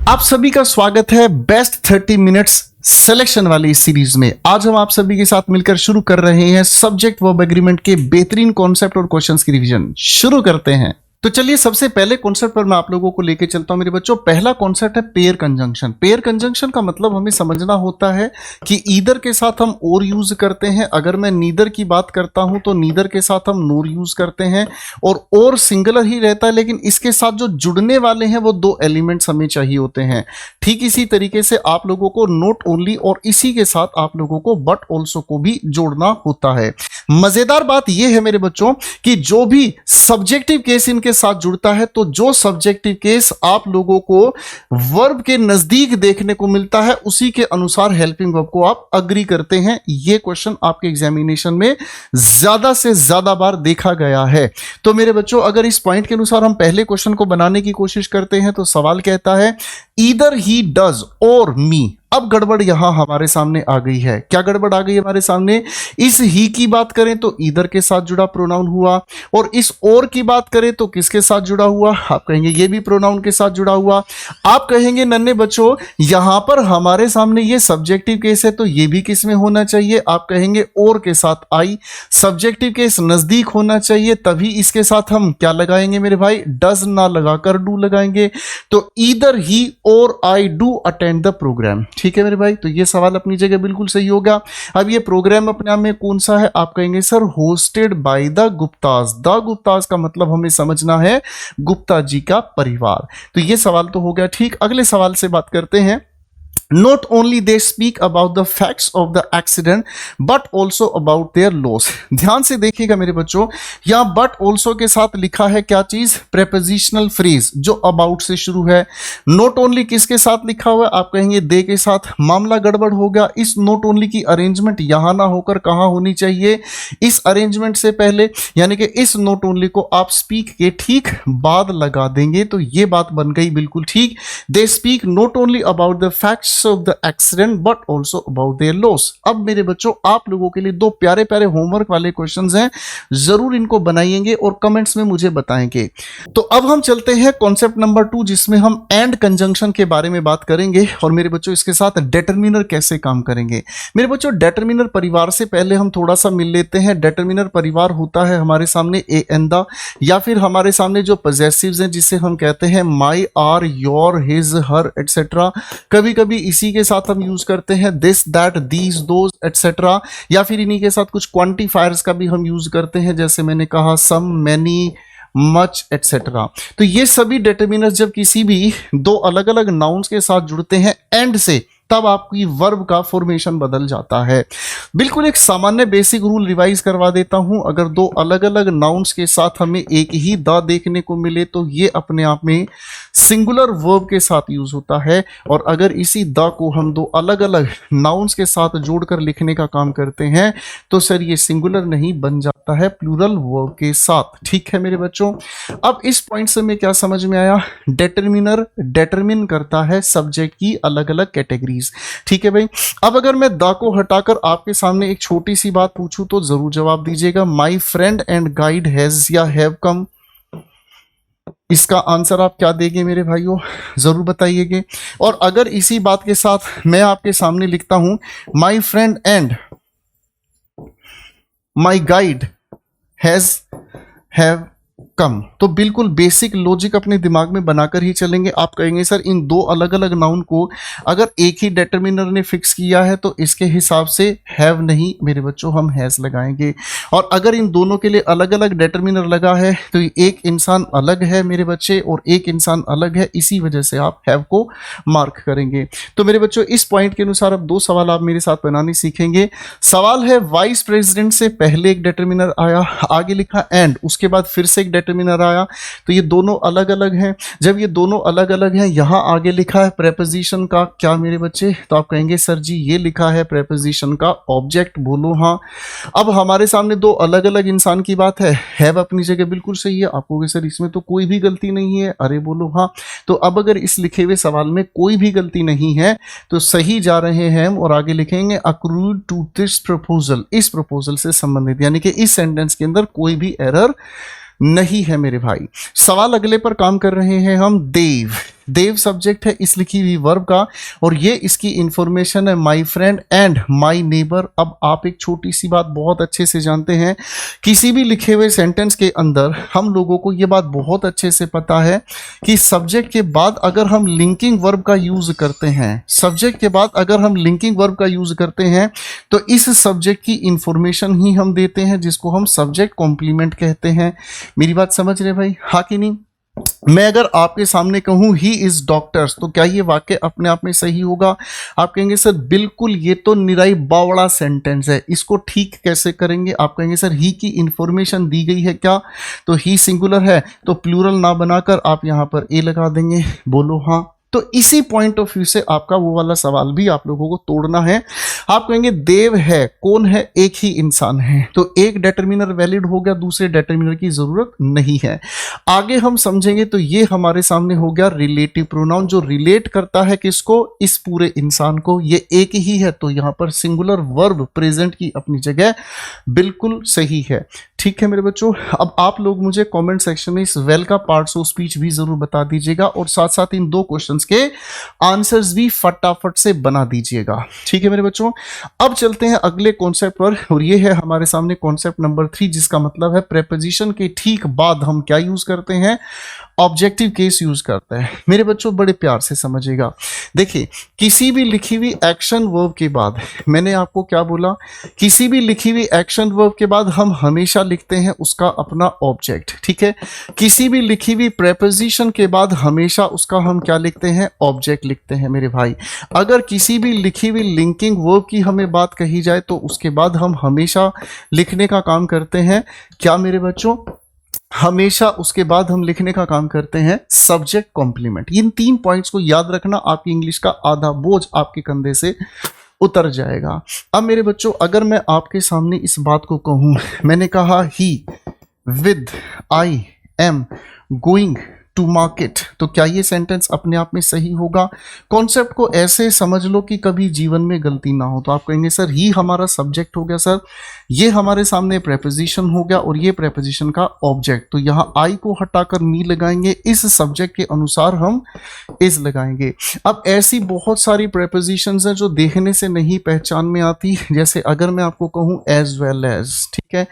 आप सभी का स्वागत है बेस्ट 30 मिनट्स सिलेक्शन वाली इस सीरीज में। आज हम आप सभी के साथ मिलकर शुरू कर रहे हैं सब्जेक्ट वर्ब एग्रीमेंट के बेहतरीन कॉन्सेप्ट और क्वेश्चंस की रिवीजन। शुरू करते हैं। तो चलिए सबसे पहले कॉन्सेप्ट पर मैं आप लोगों को लेके चलता हूं मेरे बच्चों। पहला कॉन्सेप्ट है पेयर कंजंक्शन। पेयर कंजंक्शन का मतलब हमें समझना होता है कि ईदर के साथ हम और यूज करते हैं। अगर मैं नीदर की बात करता हूं तो नीदर के साथ हम नोर यूज करते हैं और सिंगुलर ही रहता है, लेकिन इसके साथ जो जुड़ने वाले हैं वो दो एलिमेंट्स हमें चाहिए होते हैं। ठीक इसी तरीके से आप लोगों को नॉट ओनली और इसी के साथ आप लोगों को बट ऑल्सो को भी जोड़ना होता है। मजेदार बात यह है मेरे बच्चों कि जो भी सब्जेक्टिव केस इनके साथ जुड़ता है तो जो सब्जेक्टिव केस आप लोगों को वर्ब के नजदीक देखने को मिलता है उसी के अनुसार हेल्पिंग वर्ब को आप अग्री करते हैं। यह क्वेश्चन आपके एग्जामिनेशन में ज्यादा से ज्यादा बार देखा गया है। तो मेरे बच्चों अगर इस पॉइंट के अनुसार हम पहले क्वेश्चन को बनाने की कोशिश करते हैं तो सवाल कहता है ईदर ही डज और मी। अब गड़बड़ यहां हमारे सामने आ गई है। क्या गड़बड़ आ गई हमारे सामने? इस ही की बात करें तो ईदर के साथ जुड़ा प्रोनाउन हुआ, और इस और की बात करें तो किसके साथ जुड़ा हुआ? आप कहेंगे ये भी प्रोनाउन के साथ जुड़ा हुआ। आप कहेंगे नन्हे बच्चों यहां पर हमारे सामने ये सब्जेक्टिव केस है तो ये भी किस में होना चाहिए? आप कहेंगे और के साथ आई। सब्जेक्टिव केस नजदीक होना चाहिए, तभी इसके साथ हम क्या लगाएंगे मेरे भाई? डज ना लगाकर डू लगाएंगे। तो ईदर ही और I do attend the program. ठीक है मेरे भाई, तो ये सवाल अपनी जगह बिल्कुल सही होगा। अब ये प्रोग्राम अपने आप में कौन सा है? आप कहेंगे sir hosted by the Guptas. The Guptas का मतलब हमें समझना है गुप्ता जी का परिवार। तो ये सवाल तो हो गया ठीक। अगले सवाल से बात करते हैं। Not only they speak about the facts of the accident, but also about their loss. ध्यान से देखिएगा मेरे बच्चों, यहाँ but also के साथ लिखा है क्या चीज? prepositional phrase जो about से शुरू है। not only किसके साथ लिखा हुआ है? आप कहेंगे they के साथ। मामला गड़बड़ हो गया। इस not only की अरेंजमेंट यहाँ ना होकर कहाँ होनी चाहिए? इस अरेंजमेंट से पहले, यानी कि इस not only को आप speak के ठीक बाद लगा देंगे तो ये बात बन गई बिल्कुल ठीक। they speak not only about the facts of the accident but also about their loss। अब मेरे बच्चों आप लोगों के लिए दो प्यारे प्यारे होमवर्क वाले क्वेश्चंस हैं, जरूर इनको बनाइएंगे और कमेंट्स में मुझे बताएंगे। तो अब हम चलते हैं कॉन्सेप्ट नंबर 2 जिसमें हम एंड कंजंक्शन के बारे में बात करेंगे और मेरे बच्चों इसके साथ डिटरमिनर कैसे काम करेंगे। मेरे बच्चों डिटरमिनर परिवार से पहले हम थोड़ा सा मिल लेते हैं। डिटरमिनर परिवार होता है हमारे सामने ए एंड द, या फिर हमारे सामने जो पॉजेसिव्स हैं जिसे हम कहते हैं my, our, your, his, her etcetera. कभी कभी इसी के साथ हम यूज करते हैं this, that, these, those etcetera, या फिर इन्हीं के साथ कुछ क्वांटिफायर्स का भी हम यूज करते हैं, जैसे मैंने कहा सम, मैनी, मच एटसेट्रा। तो ये सभी डिटरमिनर्स जब किसी भी दो अलग अलग नाउन्स के साथ जुड़ते हैं एंड से, तब आपकी वर्ब का फॉर्मेशन बदल जाता है। बिल्कुल एक सामान्य बेसिक रूल रिवाइज करवा देता हूं। अगर दो अलग अलग नाउन्स के साथ हमें एक ही द देखने को मिले तो ये अपने आप में सिंगुलर वर्ब के साथ यूज होता है, और अगर इसी द को हम दो अलग अलग नाउन्स के साथ जोड़कर लिखने का काम करते हैं तो सर ये सिंगुलर नहीं बन जाता है प्लूरल वर्ब के साथ। ठीक है मेरे बच्चों, अब इस पॉइंट से मैं क्या समझ में आया? डिटरमिनर डिटरमिन करता है सब्जेक्ट की अलग अलग कैटेगरीज। ठीक है भाई। अब अगर मैं द को हटाकर आपके सामने एक छोटी सी बात पूछूं तो जरूर जवाब दीजिएगा। My friend and guide has या हैव कम, इसका आंसर आप क्या देंगे मेरे भाइयों? जरूर बताइएगा। और अगर इसी बात के साथ मैं आपके सामने लिखता हूं my friend and my guide has have come, तो बिल्कुल बेसिक लॉजिक अपने दिमाग में बनाकर ही चलेंगे। आप कहेंगे सर इन दो अलग अलग नाउन को अगर एक ही डिटरमिनर ने फिक्स किया है तो इसके हिसाब से हैव नहीं मेरे बच्चों हम हैज लगाएंगे, और अगर इन दोनों के लिए अलग अलग डिटरमिनर लगा है तो एक इंसान अलग है मेरे बच्चे और एक इंसान अलग है, इसी वजह से आप हैव को मार्क करेंगे। तो मेरे बच्चों इस पॉइंट के अनुसार अब दो सवाल आप मेरे साथ बनाने सीखेंगे। सवाल है वाइस प्रेसिडेंट से पहले एक डिटरमिनर आया, आगे लिखा एंड, उसके बाद फिर से एक डिटरमिनर आया, तो ये दोनों अलग अलग हैं। जब ये दोनों अलग अलग हैं, यहां आगे लिखा है प्रेपोजिशन का क्या मेरे बच्चे? तो आप कहेंगे सर जी ये लिखा है प्रेपोजिशन का ऑब्जेक्ट। बोलो हाँ। अब हमारे सामने दो अलग अलग इंसान की बात है। हैव अपनी जगह बिल्कुल सही है। आप कहोगे सर इसमें तो कोई भी गलती नहीं है। अरे बोलो हाँ। तो अब अगर इस लिखे हुए सवाल में कोई भी गलती नहीं है तो सही जा रहे हैं हम, और आगे लिखेंगे अक्रूड टू दिस प्रपोजल, इस प्रपोजल से संबंधित, यानी कि इस सेंटेंस के अंदर कोई भी एरर नहीं है मेरे भाई। सवाल अगले पर काम कर रहे हैं हम। देव, देव सब्जेक्ट है इस लिखी हुई वर्ब का, और ये इसकी इंफॉर्मेशन है my friend and my neighbour. अब आप एक छोटी सी बात बहुत अच्छे से जानते हैं, किसी भी लिखे हुए सेंटेंस के अंदर हम लोगों को ये बात बहुत अच्छे से पता है कि सब्जेक्ट के बाद अगर हम लिंकिंग वर्ब का यूज करते हैं, सब्जेक्ट के बाद अगर हम लिंकिंग वर्ब का यूज करते हैं तो इस सब्जेक्ट की इंफॉर्मेशन ही हम देते हैं, जिसको हम सब्जेक्ट कॉम्प्लीमेंट कहते हैं। मेरी बात समझ रहे भाई, हाँ कि नहीं? मैं अगर आपके सामने कहूं ही इज डॉक्टर्स, तो क्या ये वाक्य अपने आप में सही होगा? आप कहेंगे सर बिल्कुल, ये तो निराई बावड़ा सेंटेंस है, इसको ठीक कैसे करेंगे? आप कहेंगे सर ही की इंफॉर्मेशन दी गई है क्या? तो ही सिंगुलर है तो प्लूरल ना बनाकर आप यहां पर ए लगा देंगे। बोलो हाँ। तो इसी पॉइंट ऑफ व्यू से आपका वो वाला सवाल भी आप लोगों को तोड़ना है। आप कहेंगे देव है, कौन है? एक ही इंसान है, तो एक डिटर्मिनर वैलिड हो गया, दूसरे डिटर्मिनर की जरूरत नहीं है। आगे हम समझेंगे तो ये हमारे सामने हो गया रिलेटिव प्रोनाउन, जो रिलेट करता है किसको? इस पूरे इंसान को। ये एक ही है तो यहां पर सिंगुलर वर्ब प्रेजेंट की अपनी जगह बिल्कुल सही है। ठीक है मेरे बच्चों, अब आप लोग मुझे कमेंट सेक्शन में इस वेल का पार्ट्स ऑफ स्पीच भी जरूर बता दीजिएगा, और साथ साथ इन दो क्वेश्चंस के आंसर्स भी फटाफट से बना दीजिएगा। ठीक है मेरे बच्चों, अब चलते हैं अगले कॉन्सेप्ट पर, और ये है हमारे सामने कॉन्सेप्ट नंबर 3, जिसका मतलब है प्रेपोजिशन के ठीक बाद हम क्या यूज करते हैं? ऑब्जेक्टिव केस यूज करते हैं। मेरे बच्चों बड़े प्यार से समझिएगा, देखिए किसी भी लिखी हुई एक्शन वर्ब के बाद, मैंने आपको क्या बोला? किसी भी लिखी हुई एक्शन वर्ब के बाद हम हमेशा लिखते हैं उसका अपना ऑब्जेक्ट। ठीक है, किसी भी लिखी हुई प्रेपोजिशन के बाद हमेशा उसका हम क्या लिखते हैं? ऑब्जेक्ट लिखते हैं मेरे भाई। अगर किसी भी लिखी हुई लिंकिंग वर्ब की हमें बात कही जाए तो उसके बाद हम हमेशा लिखने का काम करते हैं क्या मेरे बच्चों? हमेशा उसके बाद हम लिखने का काम करते हैं सब्जेक्ट कॉम्प्लीमेंट। इन 3 पॉइंट्स को याद रखना, आपकी इंग्लिश का आधा बोझ आपके कंधे से उतर जाएगा। अब मेरे बच्चों अगर मैं आपके सामने इस बात को कहूं, मैंने कहा ही with I am going to market, तो क्या ये सेंटेंस अपने आप में सही होगा? कॉन्सेप्ट को ऐसे समझ लो कि कभी जीवन में गलती ना हो। तो आप कहेंगे सर ही हमारा सब्जेक्ट हो गया, सर ये हमारे सामने प्रेपोजिशन हो गया, और ये प्रेपोजिशन का ऑब्जेक्ट, तो यहाँ आई को हटाकर मी लगाएंगे, इस सब्जेक्ट के अनुसार हम इज लगाएंगे। अब ऐसी बहुत सारी प्रेपोजिशंस हैं जो देखने से नहीं पहचान में आती, जैसे अगर मैं आपको कहूँ एज वेल एज, ठीक है,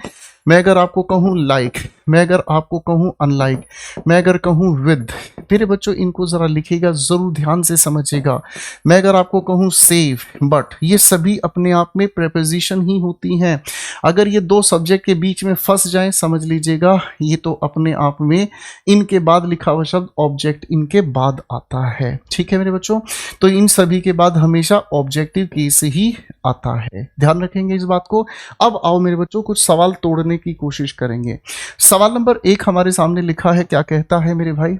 मैं अगर आपको कहूँ लाइक, मैं अगर आपको कहूँ अनलाइक, मैं अगर कहूँ विद, मेरे बच्चों इनको जरा लिखिएगा, जरूर ध्यान से समझिएगा। मैं अगर आपको कहूँ सेव, बट, ये सभी अपने आप में प्रेपोजिशन ही होती हैं। अगर ये दो सब्जेक्ट के बीच में फंस जाएं, समझ लीजिएगा ये तो अपने आप में इनके बाद लिखा हुआ शब्द ऑब्जेक्ट इनके बाद आता है। ठीक है मेरे बच्चों, तो इन सभी के बाद हमेशा ऑब्जेक्टिव केस ही आता है, ध्यान रखेंगे इस बात को। अब आओ मेरे बच्चों कुछ सवाल तोड़ने की कोशिश करेंगे। सवाल नंबर 1 हमारे सामने लिखा है, क्या कहता है मेरे भाई?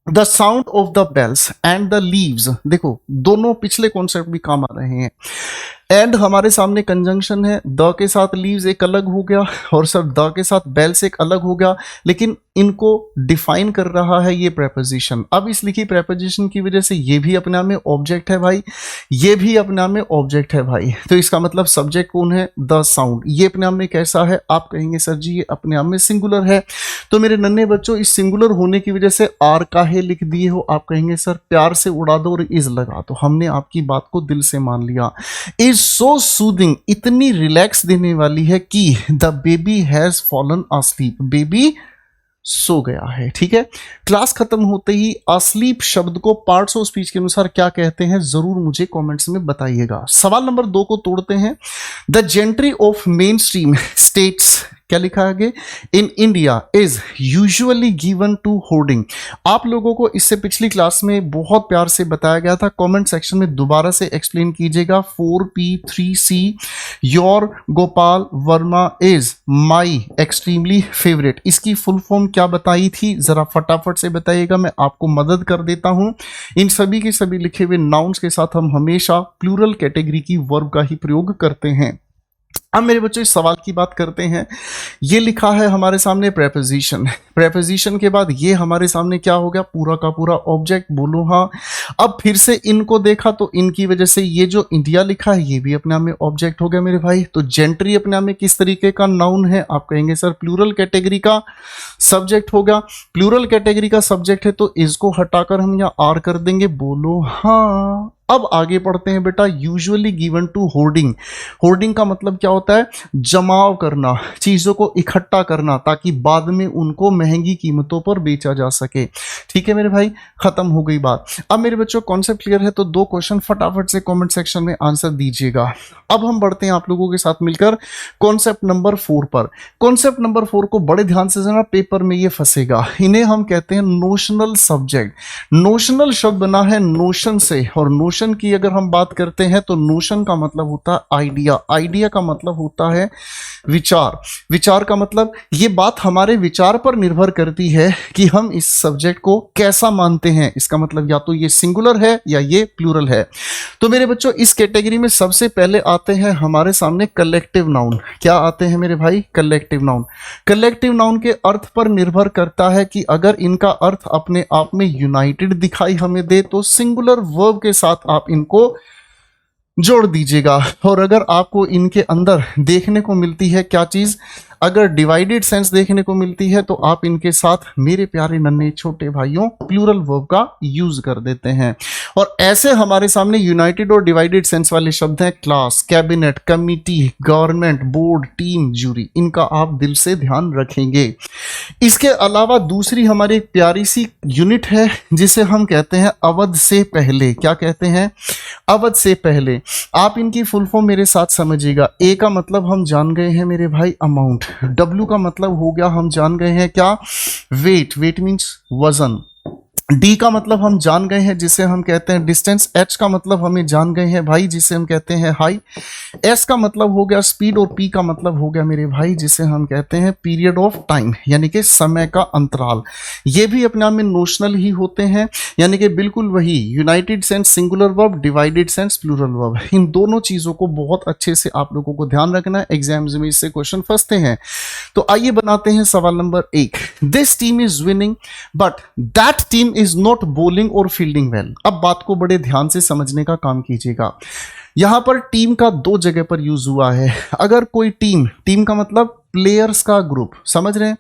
The sound of the bells and the leaves, देखो दोनों पिछले कॉन्सेप्ट भी काम आ रहे हैं। एंड हमारे सामने कंजंक्शन है, द के साथ लीव्स एक अलग हो गया, और सर द के साथ बेल्स एक अलग हो गया, लेकिन इनको डिफाइन कर रहा है ये प्रेपोजिशन। अब इस लिखी प्रेपोजिशन की वजह से ये भी अपने आप में ऑब्जेक्ट है भाई, ये भी अपने आप में ऑब्जेक्ट है भाई, तो इसका मतलब सब्जेक्ट कौन है? The sound. ये अपने आप में कैसा है? आप कहेंगे सर जी ये अपने आप में सिंगुलर है। तो मेरे नन्हे बच्चों इस सिंगुलर होने की वजह से आर काहे लिख दिए हो? आप कहेंगे सर प्यार से उड़ा दो और इज लगा दो। हमने आपकी बात को दिल से मान लिया। इज सो सूदिंग, इतनी रिलैक्स देने वाली है कि the baby has fallen asleep, baby सो गया है। ठीक है, क्लास खत्म होते ही asleep शब्द को पार्ट्स ऑफ स्पीच के अनुसार क्या कहते हैं जरूर मुझे कमेंट्स में बताइएगा। सवाल नंबर 2 को तोड़ते हैं। The gentry of main stream states, क्या लिखा है आगे? In India is usually given to hoarding. आप लोगों को इससे पिछली क्लास में बहुत प्यार से बताया गया था, कमेंट सेक्शन में दोबारा से एक्सप्लेन कीजिएगा। 4P3C your Gopal Verma is my extremely favourite, इसकी फुल फॉर्म क्या बताई थी जरा फटाफट से बताइएगा, मैं आपको मदद कर देता हूं। इन सभी के सभी लिखे हुए नाउन्स के साथ हम हमेशा प्लूरल कैटेगरी की वर्ब का ही प्रयोग करते हैं। अब मेरे बच्चों इस सवाल की बात करते हैं। ये लिखा है हमारे सामने प्रेपोजिशन, प्रेपोजिशन के बाद ये हमारे सामने क्या हो गया, पूरा का पूरा ऑब्जेक्ट। बोलो हाँ। अब फिर से इनको देखा तो इनकी वजह से ये जो इंडिया लिखा है ये भी अपने आप में ऑब्जेक्ट हो गया मेरे भाई। तो जेंट्री अपने आप में किस तरीके का नाउन है, आप कहेंगे सर प्लूरल कैटेगरी का सब्जेक्ट होगा। प्लूरल कैटेगरी का सब्जेक्ट है तो इसको हटाकर हम यहाँ आर कर देंगे। बोलो हाँ। अब आगे पढ़ते हैं बेटा। Usually given to hoarding, hoarding का मतलब क्या होता है, जमाव करना, चीजों को इकट्ठा करना ताकि बाद में उनको महंगी कीमतों पर बेचा जा सके। ठीक है मेरे भाई, खत्म हो गई बात। अब मेरे बच्चों कॉन्सेप्ट क्लियर है तो 2 क्वेश्चन फटाफट से कमेंट सेक्शन में आंसर दीजिएगा। अब हम बढ़ते हैं आप लोगों के साथ मिलकर कॉन्सेप्ट नंबर 4 पर। कॉन्सेप्ट नंबर 4 को बड़े ध्यान से सुनना, पेपर में ये फंसेगा। इन्हें हम कहते हैं नोशनल सब्जेक्ट। नोशनल शब्द बना है नोशन से, और नोशन की अगर हम बात करते हैं तो नोशन का मतलब होता है आइडिया, आइडिया का मतलब होता है विचार, विचार का मतलब ये बात हमारे विचार पर निर्भर करती है कि हम इस सब्जेक्ट को कैसा मानते हैं। इसका मतलब या तो ये सिंगुलर है या ये प्लूरल है। तो मेरे बच्चों इस कैटेगरी में सबसे पहले आते हैं हमारे सामने कलेक्टिव नाउन। क्या आते हैं मेरे भाई, कलेक्टिव नाउन। कलेक्टिव नाउन के अर्थ पर निर्भर करता है कि अगर इनका अर्थ अपने आप में यूनाइटेड दिखाई हमें दे तो सिंगुलर वर्ब के साथ आप इनको जोड़ दीजिएगा। और अगर आपको इनके अंदर देखने को मिलती है क्या चीज, अगर डिवाइडेड सेंस देखने को मिलती है तो आप इनके साथ मेरे प्यारे नन्हे छोटे भाइयों प्लूरल वर्ब का यूज कर देते हैं। और ऐसे हमारे सामने यूनाइटेड और डिवाइडेड सेंस वाले शब्द हैं class, cabinet, committee, government, board, team, jury. इनका आप दिल से ध्यान रखेंगे। इसके अलावा दूसरी हमारी एक प्यारी सी यूनिट है जिसे हम कहते हैं अवध से पहले। क्या कहते हैं, अवध से पहले। आप इनकी फुल फॉर्म मेरे साथ समझिएगा। ए का मतलब हम जान गए हैं मेरे भाई अमाउंट, डब्ल्यू का मतलब हो गया हम जान गए हैं क्या, वेट, वेट मीन्स वजन। डी का मतलब हम जान गए हैं जिसे हम कहते हैं डिस्टेंस। एच का मतलब हमें जान गए हैं भाई जिसे हम कहते हैं हाई। एस का मतलब हो गया स्पीड, और पी का मतलब हो गया मेरे भाई जिसे हम कहते हैं पीरियड ऑफ टाइम, यानी कि समय का अंतराल। ये भी अपने आप में नोशनल ही होते हैं, यानी कि बिल्कुल वही united sense singular verb, divided sense plural verb. इन दोनों चीजों को बहुत अच्छे से आप लोगों को ध्यान रखना है, एग्जाम्स में इससे क्वेश्चन फंसते हैं। तो आइए बनाते हैं सवाल number 1। This team is winning but that team is not bowling और फील्डिंग वेल। अब बात को बड़े ध्यान से समझने का काम कीजिएगा। यहां पर टीम का 2 जगह पर यूज हुआ है। अगर कोई टीम, टीम का मतलब प्लेयर्स का ग्रुप, समझ रहे हैं।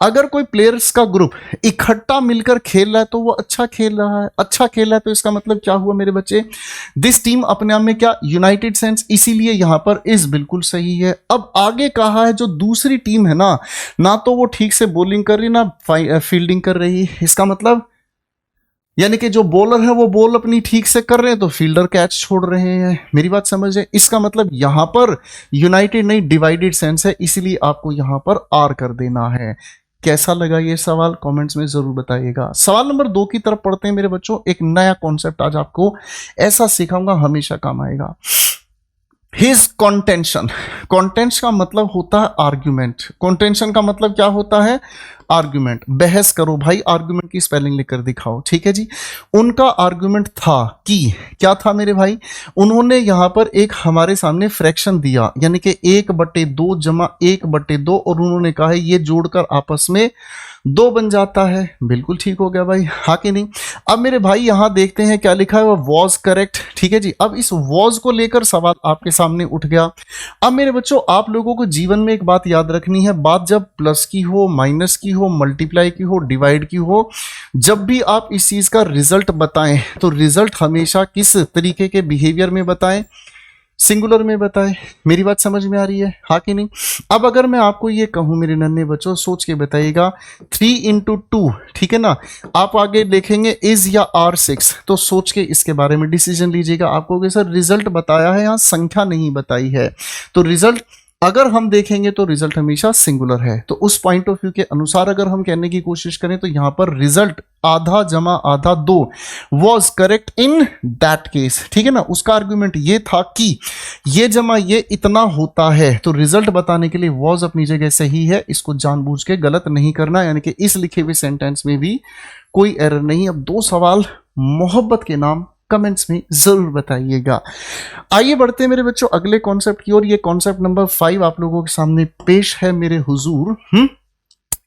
अगर कोई प्लेयर्स का ग्रुप इकट्ठा मिलकर खेल रहा है तो वो अच्छा खेल रहा है, अच्छा खेल रहा है तो इसका मतलब क्या हुआ मेरे बच्चे, दिस टीम अपने आप में क्या, यूनाइटेड सेंस, इसीलिए यहां पर इस बिल्कुल सही है। अब आगे कहा है जो दूसरी टीम है ना तो वो ठीक से बॉलिंग कर रही ना फील्डिंग कर रही। इसका मतलब यानी कि जो बॉलर है वो बॉल अपनी ठीक से कर रहे हैं तो फील्डर कैच छोड़ रहे हैं। मेरी बात समझे, इसका मतलब यहां पर यूनाइटेड नहीं डिवाइडेड सेंस है, इसलिए आपको यहां पर आर कर देना है। कैसा लगा ये सवाल कमेंट्स में जरूर बताइएगा। सवाल नंबर 2 की तरफ पढ़ते हैं मेरे बच्चों। एक नया कॉन्सेप्ट आज आपको ऐसा सिखाऊंगा हमेशा काम आएगा। हिज कॉन्टेंशन, कॉन्टेंशन का मतलब होता है आर्ग्यूमेंट। कॉन्टेंशन का मतलब क्या होता है, आर्ग्यूमेंट। बहस करो भाई, आर्ग्यूमेंट की स्पेलिंग लिखकर दिखाओ, ठीक है जी। उनका आर्ग्यूमेंट था कि क्या था मेरे भाई, उन्होंने यहां पर एक हमारे सामने फ्रैक्शन दिया, यानी कि 1/2 जमा 1/2, और उन्होंने कहा है ये जोड़कर आपस में 2 बन जाता है। बिल्कुल ठीक हो गया भाई, हाँ कि नहीं। अब मेरे भाई यहां देखते हैं क्या लिखा है, वो वॉज करेक्ट, ठीक है जी। अब इस वॉज को लेकर सवाल आपके सामने उठ गया। अब मेरे बच्चों आप लोगों को जीवन में एक बात याद रखनी है, बात जब प्लस की हो, माइनस की हो, मल्टीप्लाई की हो, डिवाइड की हो, जब भी आप इस चीज का रिजल्ट बताएं तो रिजल्ट हमेशा किस तरीके के बिहेवियर में बताएं, सिंगुलर में बताए। मेरी बात समझ में आ रही है, हाँ कि नहीं। अब अगर मैं आपको ये कहूं मेरे नन्हे बच्चों, सोच के बताइएगा, 3 × 2, ठीक है ना। आप आगे देखेंगे इज या आर 6, तो सोच के इसके बारे में डिसीजन लीजिएगा। आपको सर रिजल्ट बताया है, यहाँ संख्या नहीं बताई है, तो रिजल्ट अगर हम देखेंगे तो रिजल्ट हमेशा सिंगुलर है। तो उस पॉइंट ऑफ व्यू के अनुसार अगर हम कहने की कोशिश करें तो यहां पर रिजल्ट आधा जमा आधा 2 was correct in that case, ठीक है ना। उसका आर्गुमेंट ये था कि ये जमा ये इतना होता है, तो रिजल्ट बताने के लिए वॉज अपनी जगह सही है, इसको जानबूझ के गलत नहीं करना, यानी कि इस लिखे हुए सेंटेंस में भी कोई एरर नहीं। अब 2 सवाल मोहब्बत के नाम कमेंट्स में जरूर बताइएगा। आइए बढ़ते हैं मेरे बच्चों अगले कॉन्सेप्ट की ओर। ये कॉन्सेप्ट नंबर 5 आप लोगों के सामने पेश है मेरे हुजूर।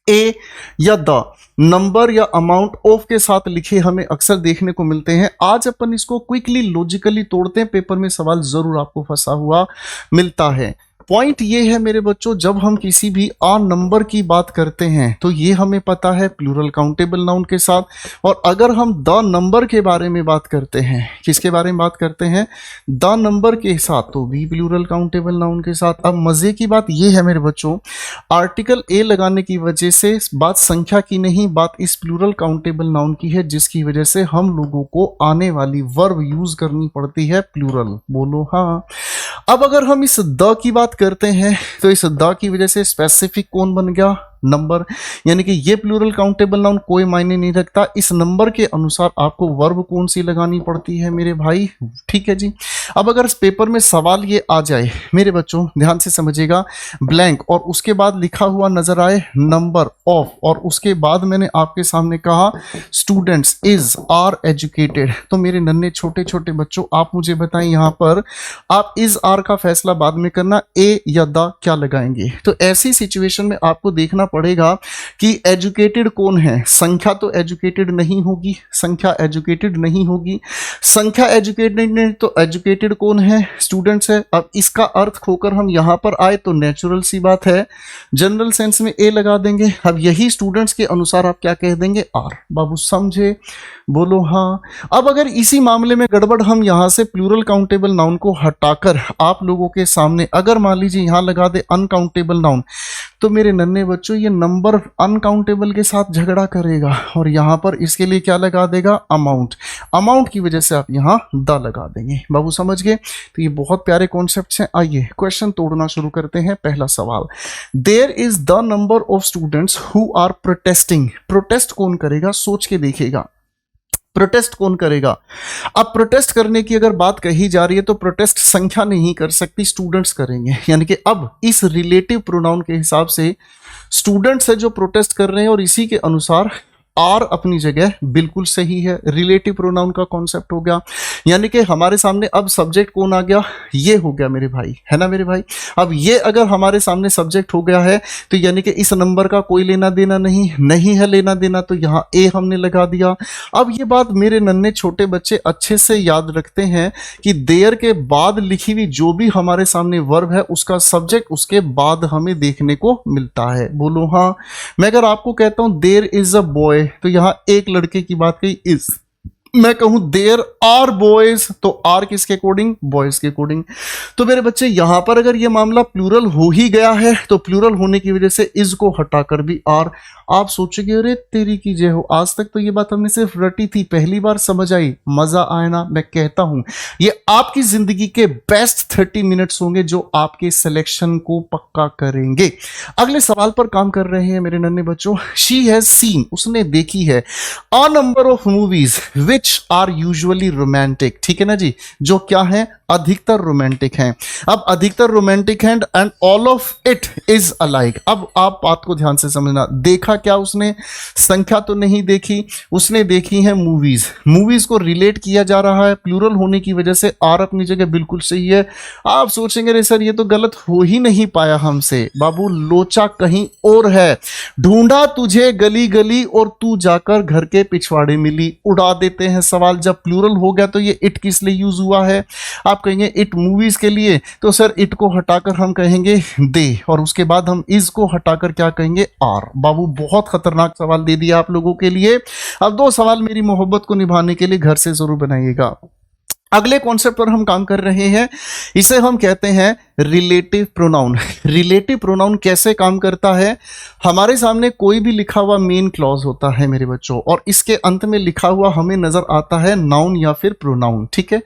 ए या द नंबर या अमाउंट ऑफ के साथ लिखे हमें अक्सर देखने को मिलते हैं। आज अपन इसको क्विकली लॉजिकली तोड़ते हैं, पेपर में सवाल जरूर आपको फंसा हुआ मिलता है। पॉइंट ये है मेरे बच्चों, जब हम किसी भी आ नंबर की बात करते हैं तो ये हमें पता है प्लूरल काउंटेबल नाउन के साथ, और अगर हम द नंबर के बारे में बात करते हैं, किसके बारे में बात करते हैं, द नंबर के साथ, तो भी प्लूरल काउंटेबल नाउन के साथ। अब मजे की बात ये है मेरे बच्चों, आर्टिकल ए लगाने की वजह से बात संख्या की नहीं, बात इस प्लूरल काउंटेबल नाउन की है, जिसकी वजह से हम लोगों को आने वाली वर्ब यूज करनी पड़ती है प्लूरल। बोलो हाँ। अब अगर हम इस द की बात करते हैं तो इस द की वजह से स्पेसिफिक कौन बन गया, नंबर, यानी कि ये प्लूरल काउंटेबल नाउन कोई मायने नहीं रखता। इस नंबर के अनुसार आपको वर्ब कौन सी लगानी पड़ती है मेरे भाई, ठीक है जी। अब अगर इस पेपर में सवाल ये आ जाए मेरे बच्चों, ध्यान से समझिएगा, ब्लैंक और उसके बाद लिखा हुआ नजर आए नंबर ऑफ, और उसके बाद मैंने आपके सामने कहा स्टूडेंट्स इज आर एजुकेटेड, तो मेरे नन्हे छोटे छोटे बच्चों आप मुझे बताएं यहाँ पर आप इज आर का फैसला बाद में करना, ए या द क्या लगाएंगे। तो ऐसी सिचुएशन में आपको देखना पड़ेगा कि एजुकेटेड कौन है, संख्या तो एजुकेटेड नहीं होगी, संख्या एजुकेटेड नहीं होगी, संख्या एजुकेटेड नहीं तो एजुकेटेड कौन है, स्टूडेंट्स है। अब इसका अर्थ खोकर हम यहां पर आए तो नेचुरल सी बात है, जनरल सेंस में ए लगा देंगे। अब यही स्टूडेंट्स के अनुसार आप क्या कह देंगे, आर। बाबू समझे, बोलो हाँ। अब अगर इसी मामले में गड़बड़ हम यहां से प्लूरल काउंटेबल नाउन को हटाकर आप लोगों के सामने अगर मान लीजिए यहां लगा दे अनकाउंटेबल नाउन, तो मेरे नन्हे बच्चों ये नंबर अनकाउंटेबल के साथ झगड़ा करेगा, और यहां पर इसके लिए क्या लगा देगा, अमाउंट। अमाउंट की वजह से आप यहां द लगा देंगे। बाबू समझ गए। तो ये बहुत प्यारे कॉन्सेप्ट्स हैं। आइए क्वेश्चन तोड़ना शुरू करते हैं। पहला सवाल, there is the number of students who are protesting. Protest कौन करेगा, सोच के देखिएगा, प्रोटेस्ट कौन करेगा। अब प्रोटेस्ट करने की अगर बात कही जा रही है तो प्रोटेस्ट संख्या नहीं कर सकती, स्टूडेंट्स करेंगे। यानी कि अब इस रिलेटिव प्रोनाउन के हिसाब से स्टूडेंट्स है जो प्रोटेस्ट कर रहे हैं, और इसी के अनुसार आर अपनी जगह बिल्कुल सही है। रिलेटिव प्रोनाउन का कॉन्सेप्ट हो गया, यानी कि हमारे सामने अब सब्जेक्ट कौन आ गया, ये हो गया मेरे भाई, है ना मेरे भाई। अब ये अगर हमारे सामने सब्जेक्ट हो गया है तो यानी कि इस नंबर का कोई लेना देना नहीं है लेना देना, तो यहाँ ए हमने लगा दिया। अब ये बात मेरे नन्हे छोटे बच्चे अच्छे से याद रखते हैं कि देयर के बाद लिखी हुई जो भी हमारे सामने वर्ब है उसका सब्जेक्ट उसके बाद हमें देखने को मिलता है। बोलो हाँ। मैं अगर आपको कहता हूं देयर इज अ बॉय, तो यहां एक लड़के की बात कही इज, मैं कहूं देयर आर बॉयज, तो आर किसके अकॉर्डिंग, बॉयज के अकॉर्डिंग। तो मेरे बच्चे यहां पर अगर ये मामला प्लूरल हो ही गया है तो प्लूरल होने की वजह से इज को हटाकर भी आर। आप सोचोगे अरे तेरी की जय हो, आज तक तो ये बात हमने सिर्फ रटी थी, पहली बार समझ आई, मजा आया ना। मैं कहता हूं ये आपकी जिंदगी के बेस्ट 30 मिनट्स होंगे जो आपके सिलेक्शन को पक्का करेंगे। अगले सवाल पर काम कर रहे हैं मेरे नन्हे बच्चों। शी हैज सीन, उसने देखी है, a number of movies which are usually romantic. ठीक है ना जी, जो क्या है, अधिकतर रोमांटिक हैं। अब अधिकतर रोमांटिक हैं and all of it is alike. अब आप बात को ध्यान से समझना, देखा क्या उसने, संख्या तो नहीं देखी, उसने देखी है मूवीज। मूवीज को रिलेट किया जा रहा है, प्लूरल होने की वजह से आर अपनी जगह बिल्कुल सही है। आप सोचेंगे अरे सर ये तो गलत हो ही नहीं पाया हमसे। बाबू लोचा कहीं और है, ढूंढा तुझे गली गली और तू जाकर घर के पिछवाड़े मिली। उड़ा देते हैं सवाल, जब प्लूरल हो गया तो ये इट किस लिए यूज हुआ है। आप कहेंगे इट मूवीज के लिए, तो सर इट को हटाकर हम कहेंगे दे, और उसके बाद हम इज को हटाकर क्या कहेंगे, आर। बाबू बहुत खतरनाक सवाल दे दिया आप लोगों के लिए। अब 2 सवाल मेरी मोहब्बत को निभाने के लिए घर से जरूर बनाइएगा। अगले कॉन्सेप्ट पर हम काम कर रहे हैं, इसे हम कहते हैं रिलेटिव प्रोनाउन। रिलेटिव प्रोनाउन कैसे काम करता है, हमारे सामने कोई भी लिखा हुआ मेन क्लॉज होता है मेरे बच्चों, और इसके अंत में लिखा हुआ हमें नजर आता है नाउन या फिर प्रोनाउन। ठीक है,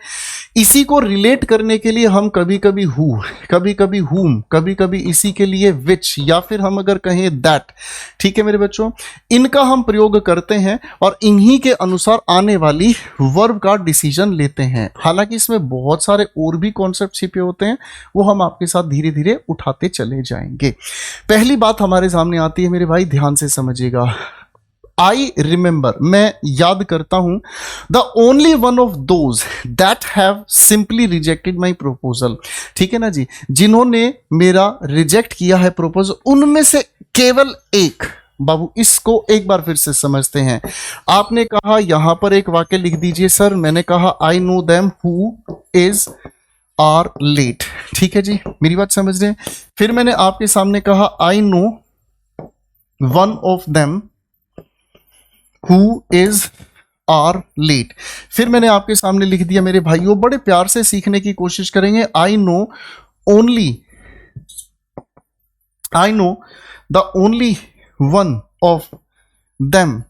इसी को रिलेट करने के लिए हम कभी कभी हु, कभी कभी हुम, कभी कभी इसी के लिए विच, या फिर हम अगर कहें दैट। ठीक है मेरे बच्चों, इनका हम प्रयोग करते हैं और इन्हीं के अनुसार आने वाली वर्ब का डिसीजन लेते हैं। हालांकि इसमें बहुत सारे और भी कॉन्सेप्ट छिपे होते हैं, वो हम आपके साथ धीरे धीरे उठाते चले जाएंगे। पहली बात हमारे सामने आती है मेरे भाई, ध्यान से समझिएगा। आई रिमेंबर, मैं याद करता हूं, the only one of those that have simply rejected my proposal. ठीक है ना जी, जिन्होंने मेरा रिजेक्ट किया है प्रपोजल, उनमें से केवल एक। बाबू इसको एक बार फिर से समझते हैं। आपने कहा यहां पर एक वाक्य लिख दीजिए सर, मैंने कहा I know them who is are late. ठीक है जी, मेरी बात समझ रहे हैं। फिर मैंने आपके सामने कहा I know one of them who is are late. फिर मैंने आपके सामने लिख दिया मेरे भाइयों, बड़े प्यार से सीखने की कोशिश करेंगे, I know the only one of them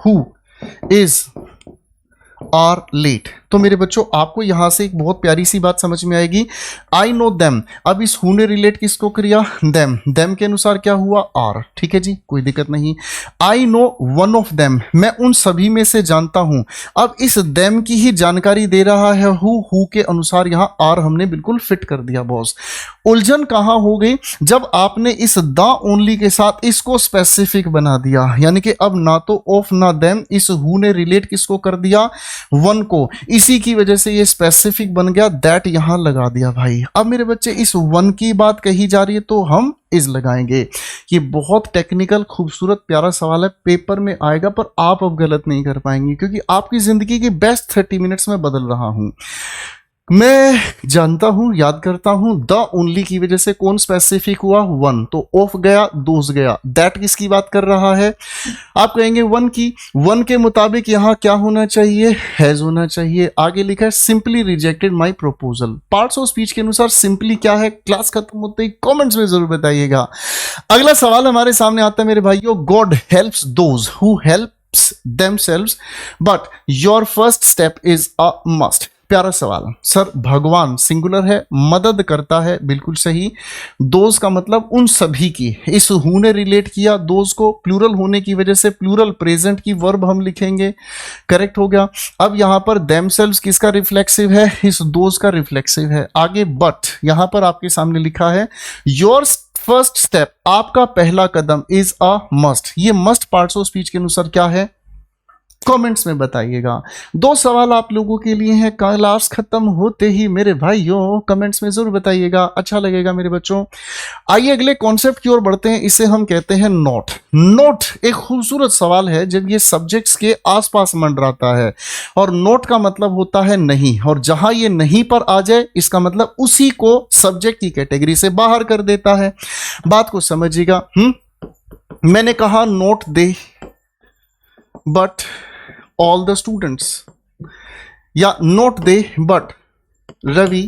who is are late. तो मेरे बच्चों आपको यहां से एक बहुत प्यारी सी बात समझ में आएगी, आई नो देम। अब इस हु ने रिलेट किसको किया, देम, देम के अनुसार क्या हुआ, आर। ठीक है जी, कोई दिक्कत नहीं। आई नो वन ऑफ देम, मैं उन सभी में से जानता हूं। अब इस देम की ही जानकारी दे रहा है हु के अनुसार यहां आर हमने बिल्कुल फिट कर दिया बॉस। उलझन कहां हो गई, जब आपने इस द ओनली के साथ इसको स्पेसिफिक बना दिया, यानी कि अब ना तो ऑफ ना देम, इस हु ने रिलेट किसको कर दिया, वन को। इसी की वजह से ये स्पेसिफिक बन गया, दैट यहां लगा दिया भाई। अब मेरे बच्चे इस वन की बात कही जा रही है तो हम इज लगाएंगे। ये बहुत टेक्निकल खूबसूरत प्यारा सवाल है, पेपर में आएगा, पर आप अब गलत नहीं कर पाएंगे क्योंकि आपकी जिंदगी की बेस्ट 30 मिनट्स में बदल रहा हूं। मैं जानता हूं, याद करता हूं, द ओनली की वजह से कौन स्पेसिफिक हुआ, वन। तो ऑफ गया, दोज गया, दैट किसकी बात कर रहा है, आप कहेंगे वन की। वन के मुताबिक यहां क्या होना चाहिए, हैज होना चाहिए। आगे लिखा है simply rejected my proposal. Parts of speech के अनुसार सिंपली क्या है, क्लास खत्म होते ही कॉमेंट्स में जरूर बताइएगा। अगला सवाल हमारे सामने आता है मेरे भाइयों, God helps those who helps themselves but your first step is a must. प्यारा सवाल सर, भगवान सिंगुलर है, मदद करता है, बिल्कुल सही। दोज का मतलब उन सभी की, इस हु ने रिलेट किया दोज को, प्लूरल होने की वजह से प्लूरल प्रेजेंट की वर्ब हम लिखेंगे, करेक्ट हो गया। अब यहां पर देमसेल्व्स किसका रिफ्लेक्सिव है, इस दोज का रिफ्लेक्सिव है। आगे बट यहां पर आपके सामने लिखा है योर फर्स्ट स्टेप, आपका पहला कदम, इज अ मस्ट। ये मस्ट पार्ट्स ऑफ स्पीच के अनुसार क्या है, कमेंट्स में बताइएगा। दो सवाल आप लोगों के लिए हैं, क्लास खत्म होते ही मेरे भाइयों कमेंट्स में जरूर बताइएगा, अच्छा लगेगा मेरे बच्चों। आइए अगले कॉन्सेप्ट की ओर बढ़ते हैं, इसे हम कहते हैं नोट। नोट एक खूबसूरत सवाल है जब ये सब्जेक्ट्स के आसपास मंडराता है, और नोट का मतलब होता है नहीं, और जहां ये नहीं पर आ जाए इसका मतलब उसी को सब्जेक्ट की कैटेगरी से बाहर कर देता है। बात को समझिएगा। मैंने कहा not they but all the students, या not they but Ravi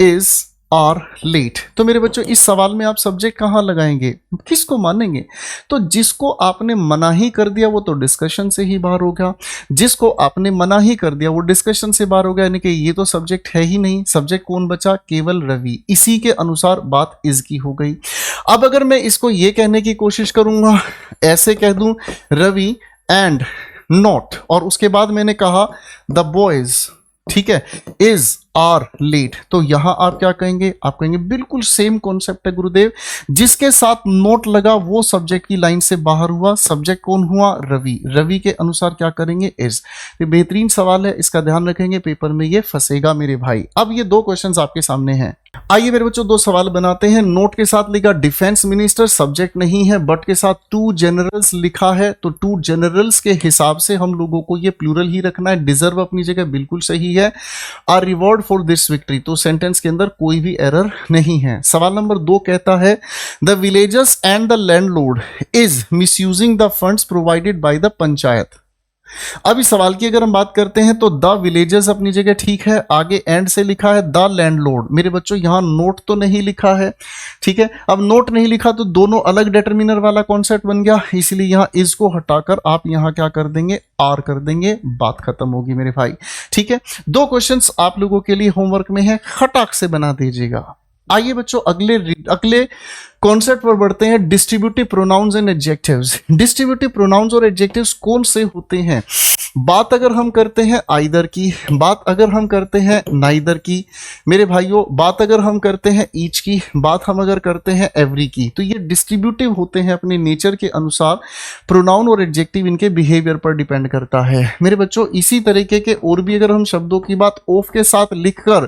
is are late. तो मेरे बच्चों इस सवाल में आप सब्जेक्ट कहां लगाएंगे, किसको मानेंगे, तो जिसको आपने मना ही कर दिया वो तो डिस्कशन से ही बाहर होगा, जिसको आपने मना ही कर दिया वो डिस्कशन से बाहर होगा, यानी कि ये तो सब्जेक्ट है ही नहीं। सब्जेक्ट कौन बचा, केवल रवि, इसी के अनुसार बात इज की हो गई। अब अगर मैं इसको ये कहने की कोशिश करूंगा, ऐसे कह दूं रवि एंड नॉट, और उसके बाद मैंने कहा द बॉयज, ठीक है, इज आर लेट, तो यहां आप क्या कहेंगे, आप कहेंगे बिल्कुल सेम कॉन्सेप्ट है गुरुदेव, जिसके साथ नोट लगा वो सब्जेक्ट की लाइन से बाहर हुआ। सब्जेक्ट कौन हुआ, रवि, रवि के अनुसार क्या करेंगे, इज। ये बेहतरीन सवाल है, इसका ध्यान रखेंगे, पेपर में ये फंसेगा मेरे भाई। अब ये दो क्वेश्चंस आपके सामने हैं, आइए मेरे बच्चों दो सवाल बनाते हैं। नोट के साथ लिखा डिफेंस मिनिस्टर, सब्जेक्ट नहीं है, बट के साथ टू जनरल्स लिखा है, तो टू जनरल्स के हिसाब से हम लोगों को ये प्लूरल ही रखना है। डिजर्व अपनी जगह बिल्कुल सही है, our reward for this victory, तो सेंटेंस के अंदर कोई भी एरर नहीं है। सवाल नंबर 2 कहता है the villagers and the landlord is misusing the funds provided by the panchayat. अब इस सवाल की अगर हम बात करते हैं तो द विलेजर्स अपनी जगह ठीक है, आगे एंड से लिखा है द लैंडलॉर्ड। मेरे बच्चों यहां नोट तो नहीं लिखा है, ठीक है। अब नोट नहीं लिखा तो दोनों अलग डिटरमिनर वाला कॉन्सेप्ट बन गया, इसलिए यहां इज को हटाकर आप यहां क्या कर देंगे, आर कर देंगे, बात खत्म होगी मेरे भाई, ठीक है। दो क्वेश्चंस आप लोगों के लिए होमवर्क में है, खटाक से बना दीजिएगा। आइए बच्चों अगले कॉन्सेप्ट पर बढ़ते हैं, distributive pronouns and adjectives. Distributive pronounce और एडजेक्टिव्स कौन से होते हैं? बात अगर हम करते हैं आइदर की, बात अगर हम करते हैं नाइदर की मेरे भाइयों, बात अगर हम करते हैं ईच की, बात हम अगर करते हैं एवरी की, तो ये डिस्ट्रीब्यूटिव होते हैं अपने नेचर के अनुसार। प्रोनाउन और एडजेक्टिव इनके बिहेवियर पर डिपेंड करता है मेरे बच्चों। इसी तरीके के और भी अगर हम शब्दों की बात ऑफ के साथ लिखकर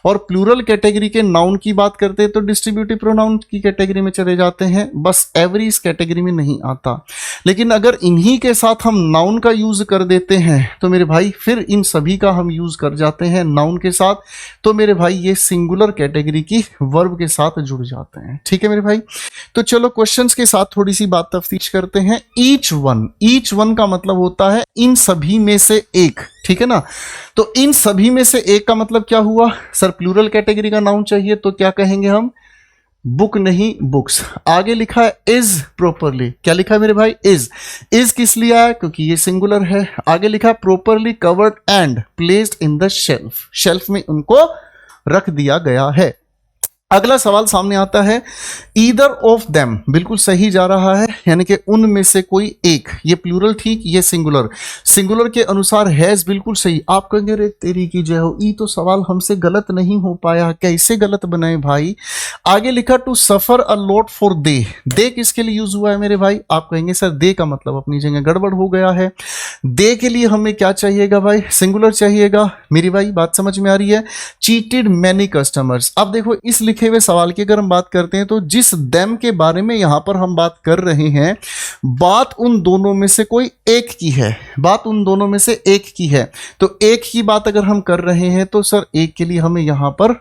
और प्लूरल कैटेगरी के नाउन की बात करते हैं तो डिस्ट्रीब्यूटिव प्रोनाउन की कैटेगरी में चले जाते हैं, बस एवरी इस कैटेगरी में नहीं आता। लेकिन अगर इन्हीं के साथ हम नाउन का यूज कर देते हैं तो मेरे भाई फिर इन सभी का हम यूज कर जाते हैं नाउन के साथ, तो मेरे भाई ये सिंगुलर कैटेगरी की वर्ब के साथ जुड़ जाते हैं। ठीक है मेरे भाई, तो चलो क्वेश्चंस के साथ थोड़ी सी बात तफ्तीश करते हैं। ईच वन का मतलब होता है इन सभी में से एक, ठीक है ना। तो इन सभी में से एक का मतलब क्या हुआ? सर प्लूरल कैटेगरी का नाउन चाहिए तो क्या कहेंगे हम? बुक नहीं बुक्स। आगे लिखा है इज प्रॉपरली, क्या लिखा है मेरे भाई? इज किस लिए आया? क्योंकि ये सिंगुलर है। आगे लिखा है properly covered and placed in the shelf, shelf में उनको रख दिया गया है। अगला सवाल सामने आता है, ईदर ऑफ देम, बिल्कुल सही जा रहा है, यानी कि उनमें से कोई एक। ये प्लूरल ठीक, ये सिंगुलर, सिंगुलर के अनुसार हैज बिल्कुल सही। आप कहेंगे रे तेरी की जय हो, ई तो सवाल हमसे गलत नहीं हो पाया, कैसे गलत बनाए भाई? आगे लिखा to suffer a lot for they किसके लिए यूज हुआ है मेरे भाई? आप कहेंगे सर दे का मतलब अपनी जगह गड़बड़ हो गया है। दे के लिए हमें क्या चाहिएगा भाई? सिंगुलर चाहिएगा। मेरी भाई बात समझ में आ रही है? Cheated many customers. अब देखो इस लिखे हुए सवाल की अगर हम बात करते हैं तो जिस देम के बारे में यहां पर हम बात कर रहे हैं, बात उन दोनों में से कोई एक की है, बात उन दोनों में से एक की है। तो एक की बात अगर हम कर रहे हैं तो सर एक के लिए हमें यहां पर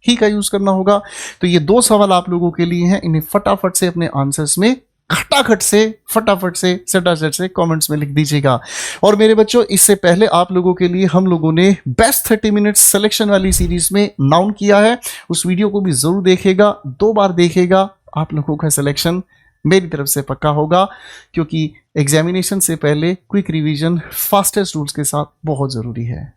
ही का यूज करना होगा। तो ये दो सवाल आप लोगों के लिए हैं, इन्हें फटाफट से अपने आंसर्स में खटाखट से फटाफट से सटासट से कमेंट्स में लिख दीजिएगा। और मेरे बच्चों इससे पहले आप लोगों के लिए हम लोगों ने बेस्ट 30 मिनट्स सिलेक्शन वाली सीरीज में नाउन किया है, उस वीडियो को भी जरूर देखेगा, 2 बार देखेगा, आप लोगों का सिलेक्शन मेरी तरफ से पक्का होगा। क्योंकि एग्जामिनेशन से पहले क्विक रिवीजन फास्टेस्ट रूल्स के साथ बहुत जरूरी है।